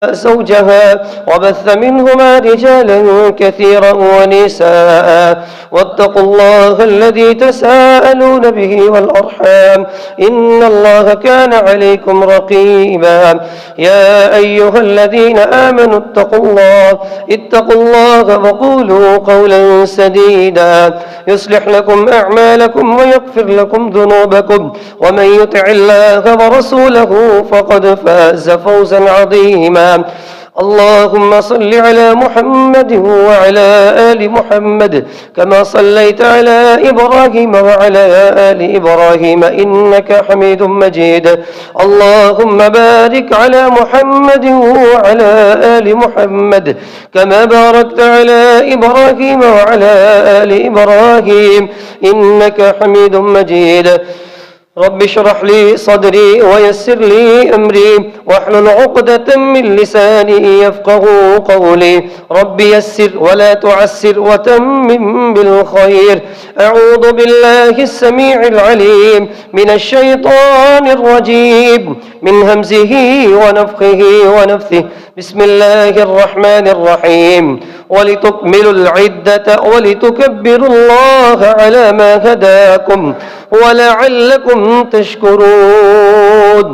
زوجها وبث منهما رجالا كثيرا ونساء واتقوا الله الذي تساءلون به والأرحام إن الله كان عليكم رقيبا يا أيها الذين آمنوا اتقوا الله وقولوا قولا سديدا يصلح لكم أعمالكم ويغفر لكم ذنوبكم ومن يطع الله ورسوله فقد فاز فوزا عظيما اللهم صل على محمد وعلى آل محمد كما صليت على إبراهيم وعلى آل إبراهيم إنك حميد مجيد اللهم بارك على محمد وعلى آل محمد كما باركت على إبراهيم وعلى آل إبراهيم إنك حميد مجيد رب اشرح لي صدري ويسر لي أمري واحلل عقدة من لساني يفقهوا قولي رب يسر ولا تعسر وتمم بالخير أعوذ بالله السميع العليم من الشيطان الرجيم من همزه ونفخه ونفثه بسم الله الرحمن الرحيم ولتكملوا العدة ولتكبروا الله على ما هداكم ولعلكم تشكرون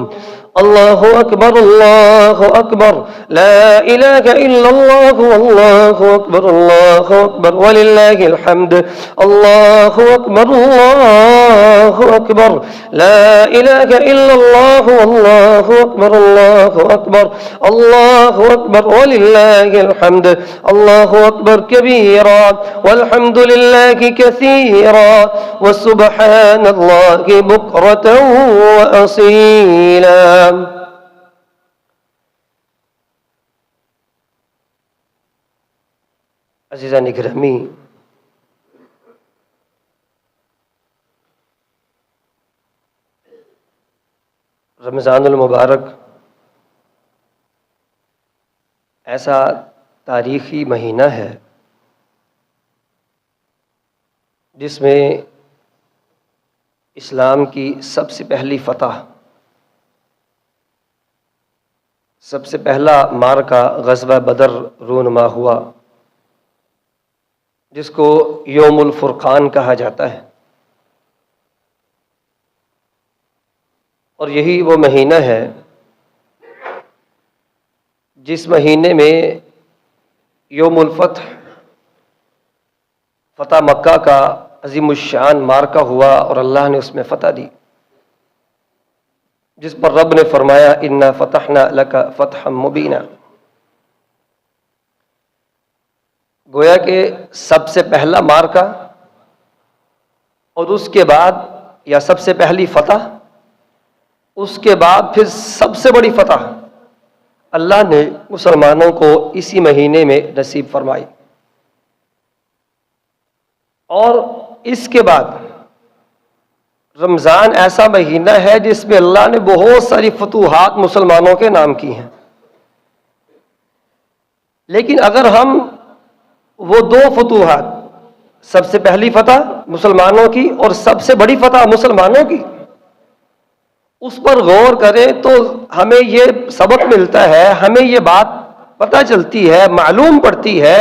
الله أكبر الله أكبر لا إله إلا الله والله أكبر الله أكبر ولله الحمد الله أكبر الله أكبر لا إله إلا الله والله أكبر الله أكبر الله أكبر ولله الحمد الله أكبر كبيرا والحمد لله كثيرا وسبحان الله بكرة وأصيلا عزیزان گرامی، رمضان المبارک ایسا تاریخی مہینہ ہے جس میں اسلام کی سب سے پہلی فتح، سب سے پہلا معرکہ غزوہ بدر رونما ہوا، جس کو یوم الفرقان کہا جاتا ہے۔ اور یہی وہ مہینہ ہے جس مہینے میں یوم الفتح، فتح مکہ کا عظیم الشان معرکہ ہوا اور اللہ نے اس میں فتح دی، جس پر رب نے فرمایا انا فتحنا لک فتحا مبینا۔ گویا کہ سب سے پہلا معرکہ اور اس کے بعد، یا سب سے پہلی فتح، اس کے بعد پھر سب سے بڑی فتح اللہ نے مسلمانوں کو اسی مہینے میں نصیب فرمائی۔ اور اس کے بعد رمضان ایسا مہینہ ہے جس میں اللہ نے بہت ساری فتوحات مسلمانوں کے نام کی ہیں، لیکن اگر ہم وہ دو فتوحات، سب سے پہلی فتح مسلمانوں کی اور سب سے بڑی فتح مسلمانوں کی، اس پر غور کریں تو ہمیں یہ سبق ملتا ہے، ہمیں یہ بات پتہ چلتی ہے، معلوم پڑتی ہے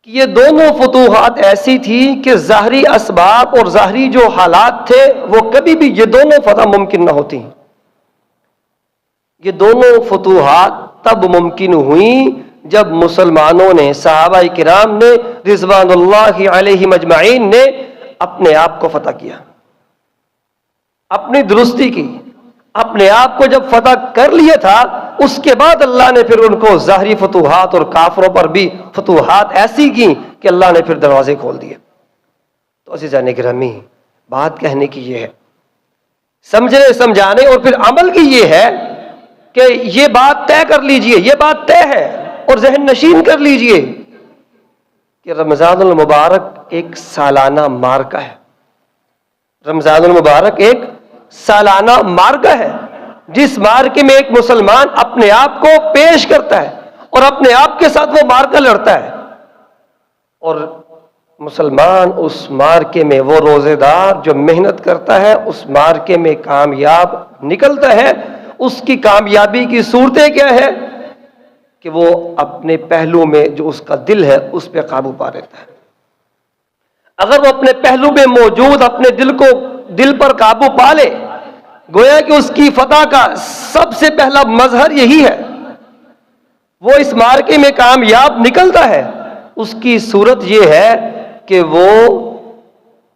کہ یہ دونوں فتوحات ایسی تھی کہ ظاہری اسباب اور ظاہری جو حالات تھے وہ کبھی بھی یہ دونوں فتح ممکن نہ ہوتی۔ یہ دونوں فتوحات تب ممکن ہوئیں جب مسلمانوں نے، صحابہ کرام نے رضوان اللہ علیہم اجمعین نے اپنے آپ کو فتح کیا، اپنی درستی کی، اپنے آپ کو جب فتح کر لیا تھا، اس کے بعد اللہ نے پھر ان کو ظاہری فتوحات اور کافروں پر بھی فتوحات ایسی کی کہ اللہ نے پھر دروازے کھول دیے۔ تو عزیزان گرامی، بات کہنے کی یہ ہے، سمجھنے سمجھانے اور پھر عمل کی یہ ہے کہ یہ بات طے کر لیجئے، یہ بات طے ہے اور ذہن نشین کر لیجئے کہ رمضان المبارک ایک سالانہ معرکہ ہے۔ رمضان المبارک ایک سالانہ معرکہ ہے، جس معرکے میں ایک مسلمان اپنے آپ کو پیش کرتا ہے اور اپنے آپ کے ساتھ وہ معرکہ لڑتا ہے، اور مسلمان اس معرکے میں، وہ روزے دار جو محنت کرتا ہے، اس معرکے میں کامیاب نکلتا ہے اس کی کامیابی کی صورتیں کیا ہے کہ وہ اپنے پہلو میں جو اس کا دل ہے اس پہ قابو پا لیتا ہے. اگر وہ اپنے پہلو میں موجود اپنے دل پر قابو پا لے، گویا کہ اس کی فتح کا سب سے پہلا مظہر یہی ہے. وہ اس مارکے میں کامیاب نکلتا ہے. اس کی صورت یہ ہے کہ وہ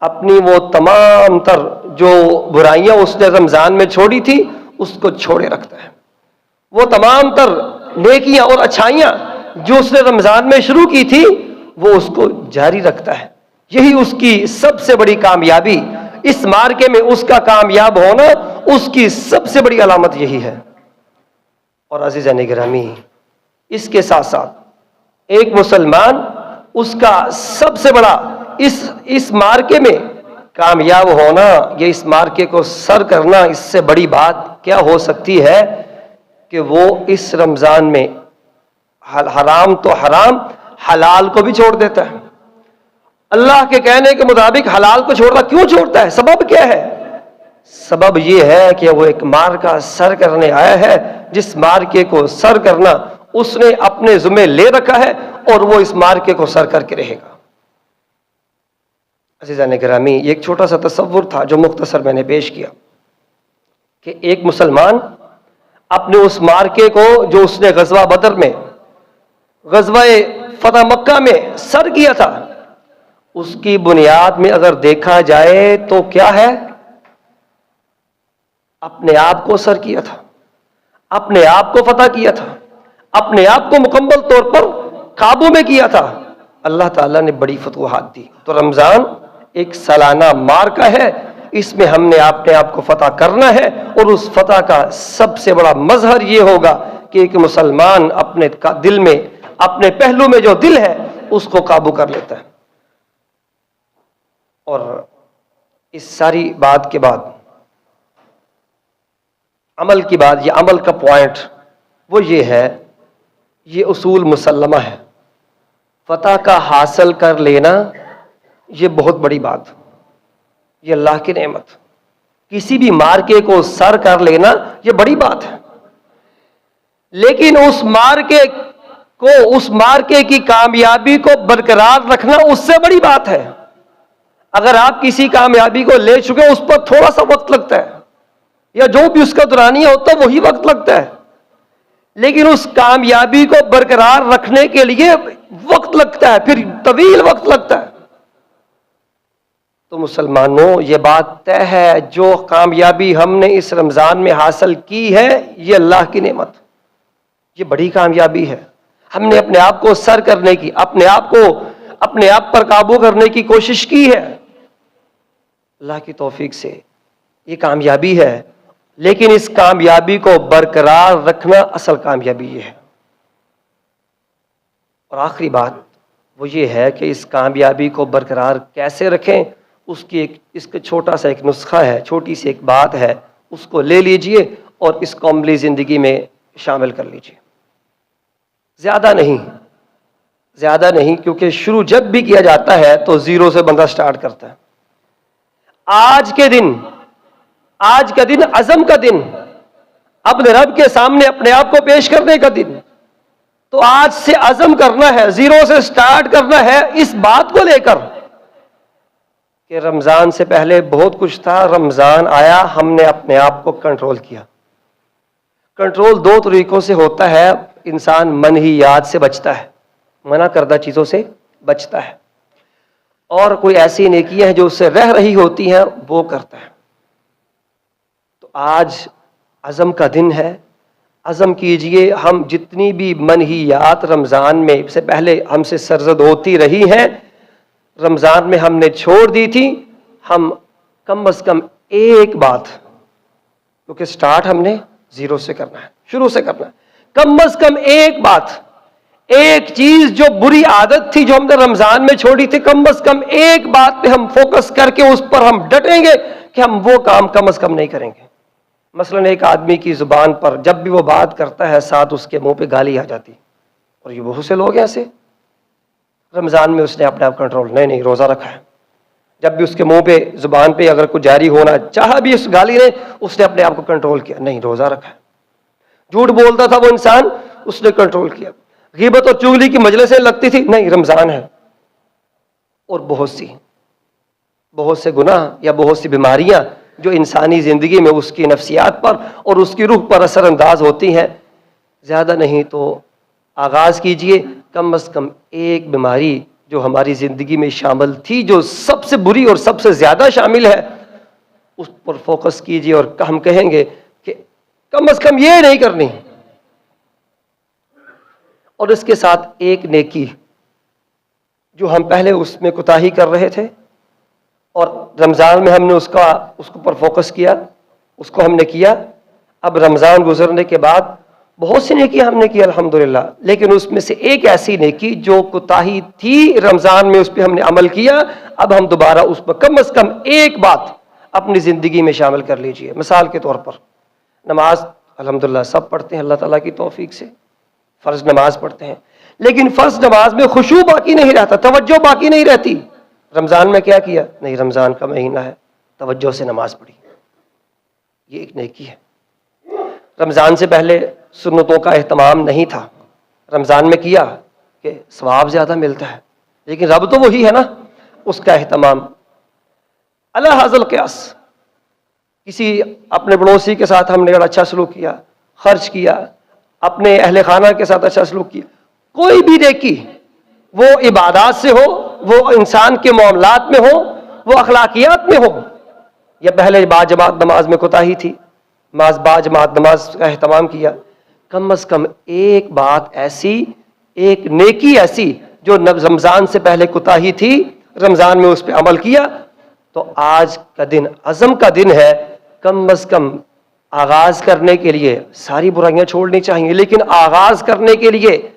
اپنی وہ تمام تر جو برائیاں اس نے رمضان میں چھوڑی تھی اس کو چھوڑے رکھتا ہے. وہ تمام تر نیکیاں اور اچھائیاں جو اس نے رمضان میں شروع کی تھی وہ اس کو جاری رکھتا ہے. یہی اس کی سب سے بڑی کامیابی، اس مارکے میں اس کا کامیاب ہونا اس کی سب سے بڑی علامت یہی ہے. اور عزیزان گرامی، اس کے ساتھ ساتھ ایک مسلمان اس کا سب سے بڑا اس مارکے میں کامیاب ہونا یا اس مارکے کو سر کرنا، اس سے بڑی بات کیا ہو سکتی ہے کہ وہ اس رمضان میں حرام تو حرام، حلال کو بھی چھوڑ دیتا ہے. اللہ کے کہنے کے مطابق حلال کو چھوڑتا. کیوں چھوڑتا ہے؟ سبب کیا ہے؟ سبب یہ ہے کہ وہ ایک مارکا سر کرنے آیا ہے، جس مارکے کو سر کرنا اس نے اپنے ذمہ لے رکھا ہے اور وہ اس مارکے کو سر کر کے رہے گا. عزیزان گرامی، یہ ایک چھوٹا سا تصور تھا جو مختصر میں نے پیش کیا کہ ایک مسلمان اپنے اس مارکے کو جو اس نے غزوہ بدر میں، غزوہ فتح مکہ میں سر کیا تھا، اس کی بنیاد میں اگر دیکھا جائے تو کیا ہے؟ اپنے آپ کو سر کیا تھا، اپنے آپ کو فتح کیا تھا، اپنے آپ کو مکمل طور پر قابو میں کیا تھا. اللہ تعالیٰ نے بڑی فتوحات دی. تو رمضان ایک سالانہ مارکا ہے، اس میں ہم نے اپنے آپ کو فتح کرنا ہے، اور اس فتح کا سب سے بڑا مظہر یہ ہوگا کہ ایک مسلمان اپنے دل میں، اپنے پہلو میں جو دل ہے اس کو قابو کر لیتا ہے. اور اس ساری بات کے بعد عمل کی بات، یہ عمل کا پوائنٹ وہ یہ ہے، یہ اصول مسلمہ ہے. فتح کا حاصل کر لینا یہ بہت بڑی بات، یہ اللہ کی نعمت. کسی بھی مارکے کو سر کر لینا یہ بڑی بات ہے، لیکن اس مارکے کی کامیابی کو برقرار رکھنا اس سے بڑی بات ہے. اگر آپ کسی کامیابی کو لے چکے اس پر تھوڑا سا وقت لگتا ہے، یا جو بھی اس کا دورانیہ ہوتا ہے وہی وقت لگتا ہے، لیکن اس کامیابی کو برقرار رکھنے کے لیے وقت لگتا ہے، پھر طویل وقت لگتا ہے. تو مسلمانوں، یہ بات طے ہے، جو کامیابی ہم نے اس رمضان میں حاصل کی ہے یہ اللہ کی نعمت، یہ بڑی کامیابی ہے. ہم نے اپنے آپ کو سر کرنے کی، اپنے آپ پر قابو کرنے کی کوشش کی ہے. اللہ کی توفیق سے یہ کامیابی ہے، لیکن اس کامیابی کو برقرار رکھنا اصل کامیابی یہ ہے. اور آخری بات وہ یہ ہے کہ اس کامیابی کو برقرار کیسے رکھیں، اس کا چھوٹا سا ایک نسخہ ہے، چھوٹی سی ایک بات ہے، اس کو لے لیجئے اور اس کو عملی زندگی میں شامل کر لیجئے. زیادہ نہیں، کیونکہ شروع جب بھی کیا جاتا ہے تو زیرو سے بندہ سٹارٹ کرتا ہے. آج کا دن عزم کا دن، اپنے رب کے سامنے اپنے آپ کو پیش کرنے کا دن. تو آج سے عزم کرنا ہے، زیرو سے سٹارٹ کرنا ہے اس بات کو لے کر کہ رمضان سے پہلے بہت کچھ تھا، رمضان آیا، ہم نے اپنے آپ کو کنٹرول کیا. کنٹرول دو طریقوں سے ہوتا ہے. انسان منہیات سے بچتا ہے، منع کردہ چیزوں سے بچتا ہے، اور کوئی ایسی نیکیاں ہیں جو اس سے رہ رہی ہوتی ہیں وہ کرتا ہے. تو آج عزم کا دن ہے. عزم کیجئے، ہم جتنی بھی منہیات رمضان میں سے پہلے ہم سے سرزد ہوتی رہی ہیں، رمضان میں ہم نے چھوڑ دی تھی، ہم کم از کم ایک بات، کیونکہ سٹارٹ ہم نے زیرو سے کرنا ہے، شروع سے کرنا ہے، کم از کم ایک بات، ایک چیز جو بری عادت تھی جو ہم نے رمضان میں چھوڑی تھی، کم از کم ایک بات پہ ہم فوکس کر کے اس پر ہم ڈٹیں گے کہ ہم وہ کام کم از کم نہیں کریں گے. مثلا ایک آدمی کی زبان پر جب بھی وہ بات کرتا ہے ساتھ اس کے منہ پہ گالی آ جاتی، اور یہ بہت سے لوگ ہیں ایسے. رمضان میں اس نے اپنے آپ کنٹرول نہیں روزہ رکھا ہے. جب بھی اس کے منہ پہ زبان پہ اگر کچھ جاری ہونا چاہا بھی اس گالی نے، اس نے اپنے آپ کو کنٹرول کیا، نہیں روزہ رکھا ہے. جھوٹ بولتا تھا وہ انسان، اس نے کنٹرول کیا. غیبت اور چغلی کی مجلسیں لگتی تھی، نہیں رمضان ہے. اور بہت سے گناہ یا بہت سی بیماریاں جو انسانی زندگی میں اس کی نفسیات پر اور اس کی روح پر اثر انداز ہوتی ہیں. زیادہ نہیں تو آغاز کیجئے، کم از کم ایک بیماری جو ہماری زندگی میں شامل تھی، جو سب سے بری اور سب سے زیادہ شامل ہے، اس پر فوکس کیجئے. اور ہم کہیں گے کہ کم از کم یہ نہیں کرنی. اور اس کے ساتھ ایک نیکی جو ہم پہلے اس میں کوتاہی کر رہے تھے اور رمضان میں ہم نے اس پر فوکس کیا، اس کو ہم نے کیا. اب رمضان گزرنے کے بعد بہت سی نیکی ہم نے کی الحمدللہ، لیکن اس میں سے ایک ایسی نیکی جو کوتاہی تھی رمضان میں، اس پہ ہم نے عمل کیا. اب ہم دوبارہ اس پر کم از کم ایک بات اپنی زندگی میں شامل کر لیجئے. مثال کے طور پر نماز الحمدللہ سب پڑھتے ہیں اللہ تعالیٰ کی توفیق سے، فرض نماز پڑھتے ہیں، لیکن فرض نماز میں خشوع باقی نہیں رہتا، توجہ باقی نہیں رہتی. رمضان میں کیا کیا؟ نہیں رمضان کا مہینہ ہے، توجہ سے نماز پڑھی. یہ ایک نیکی ہے. رمضان سے پہلے سنتوں کا اہتمام نہیں تھا، رمضان میں کیا کہ ثواب زیادہ ملتا ہے، لیکن رب تو وہی ہے نا. اس کا اہتمام علی ھذا القیاس، کسی اپنے پڑوسی کے ساتھ ہم نے اچھا سلوک کیا، خرچ کیا، اپنے اہل خانہ کے ساتھ اچھا سلوک کیا. کوئی بھی نیکی، وہ عبادات سے ہو، وہ انسان کے معاملات میں ہو، وہ اخلاقیات میں ہو. یا پہلے باجماعت نماز میں کوتاہی تھی، باجماعت نماز کا اہتمام کیا. کم از کم ایک بات ایسی، ایک نیکی ایسی جو رمضان سے پہلے کوتاہی تھی، رمضان میں اس پہ عمل کیا. تو آج کا دن عزم کا دن ہے. کم از کم آغاز کرنے کے لیے ساری برائیاں چھوڑنی چاہیے، لیکن آغاز کرنے کے لیے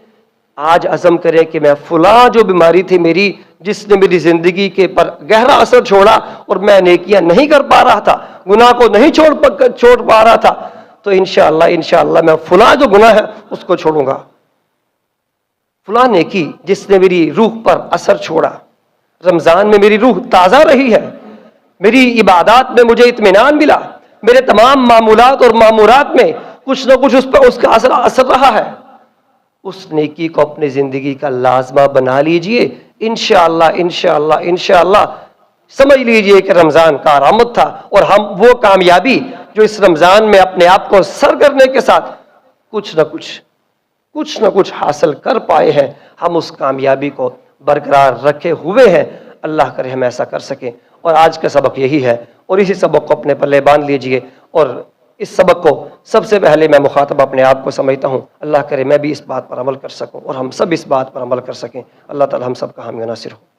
آج عزم کرے کہ میں فلاں جو بیماری تھی میری، جس نے میری زندگی کے پر گہرا اثر چھوڑا اور میں نیکیاں نہیں کر پا رہا تھا، گناہ کو نہیں چھوڑ پا رہا تھا، تو انشاءاللہ میں فلاں جو گناہ ہے اس کو چھوڑوں گا. فلاں نیکی جس نے میری روح پر اثر چھوڑا، رمضان میں میری روح تازہ رہی ہے، میری عبادات میں مجھے اطمینان ملا، میرے تمام معمولات اور مامورات میں کچھ نہ کچھ اس کا اثر رہا ہے. اس نیکی کو اپنی زندگی کا لازمہ بنا لیجئے. انشاءاللہ سمجھ لیجئے کہ رمضان کا آمد تھا، اور ہم وہ کامیابی جو اس رمضان میں اپنے آپ کو سر کرنے کے ساتھ کچھ نہ کچھ حاصل کر پائے ہیں، ہم اس کامیابی کو برقرار رکھے ہوئے ہیں. اللہ کرے ہم ایسا کر سکیں. اور آج کا سبق یہی ہے، اور اسی سبق کو اپنے پلے باندھ لیجئے. اور اس سبق کو سب سے پہلے میں مخاطب اپنے آپ کو سمجھتا ہوں. اللہ کرے میں بھی اس بات پر عمل کر سکوں اور ہم سب اس بات پر عمل کر سکیں. اللہ تعالی ہم سب کا حامی و ناصر ہو.